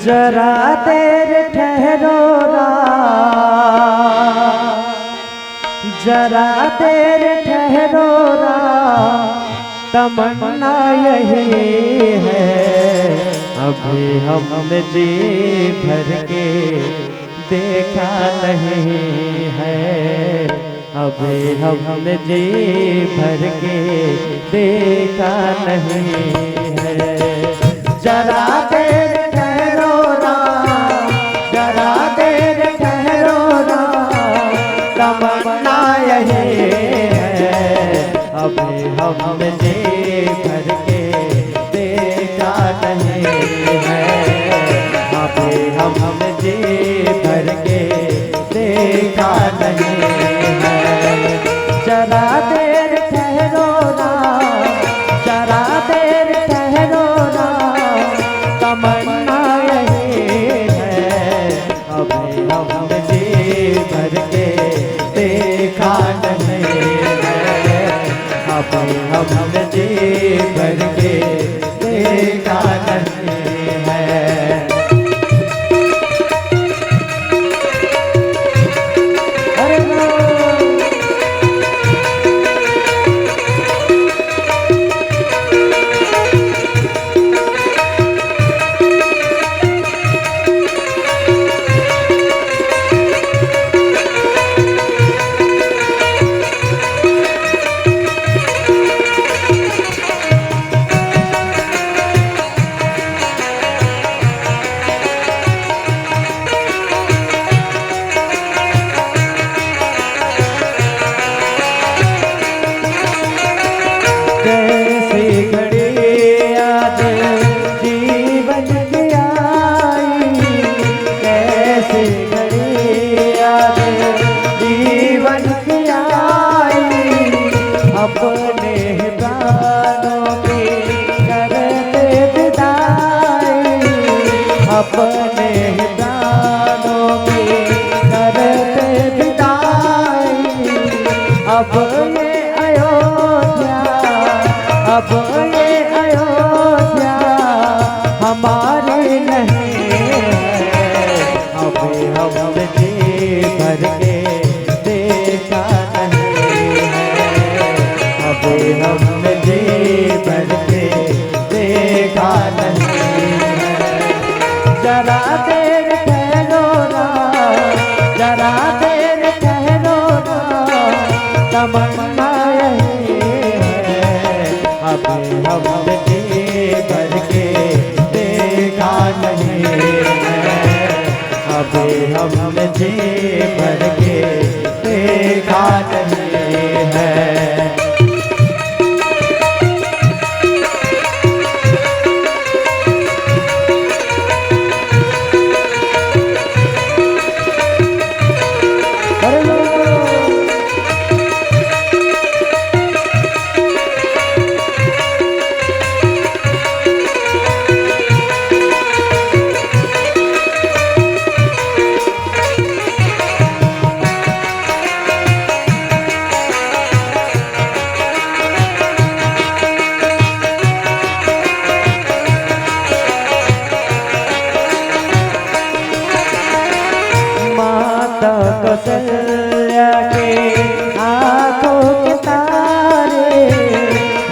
जरा देर ठहरो जरा देर ठहरो तमन्ना यही है अभी हमने जी भर के देखा नहीं है अभी हमने जी भर के देखा नहीं है। जरा देर ठहरो जरा देर ठहरो तमन्ना यही है अभी हमने जी भर के देखा नहीं है अभी हमने जी भर के देखा नहीं है। जरा देर ठहरो जरा देर ठहरो तमन्ना यही है अभी हमने जी भर के देखा नहीं है अभी हमने जी भर के देखा नहीं है। अरे अपने प्राणों की करते विदाई अपने प्राणों की करते विदाई अब ये अयोध्या अब ये अयोध्या हमारी नहीं है अभी हमने जी भर के देखा नहीं है अभी हमने जी भर के देखा नहीं है। जरा देर ठहरो जरा देर ठहरो तमन्ना यही है अभी हमने जी भर के देखा नहीं है अभी हमने जी भर के देखा नहीं है। कौशल्या के आँखों के तारे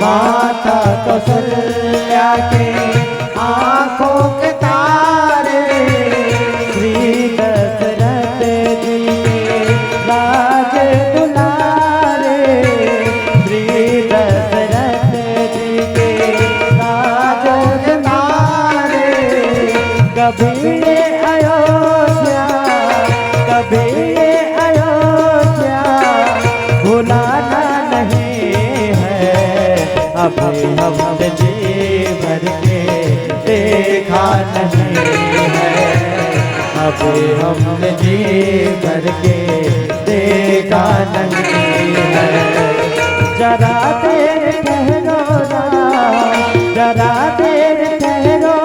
माता कौशल्या के आँखों के तारे श्री दशरथ जी के राज दुलारे श्री दशरथ जी के राज दुलारे कभी अयोध्या कभी अयोध्या भुलाना नहीं है अभी हमने जी भर के देखा नहीं है अभी हमने जी भर के देखा नहीं है। जरा देर ठहरो जरा देर ठहरो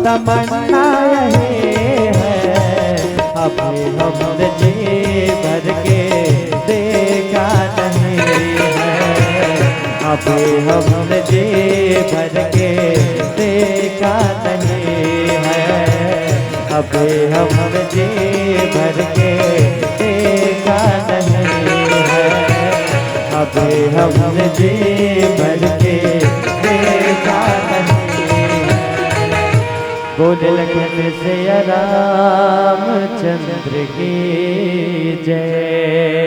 तमन्ना यही है अभी हमने जी भर के देखा नहीं है अभी हमने जी भर के देखा नहीं है। अभी हमने जी भर के देखा नहीं है, अभी हमने जी भर के देखा नहीं है। बोले लखन से रामचंद्र की जय।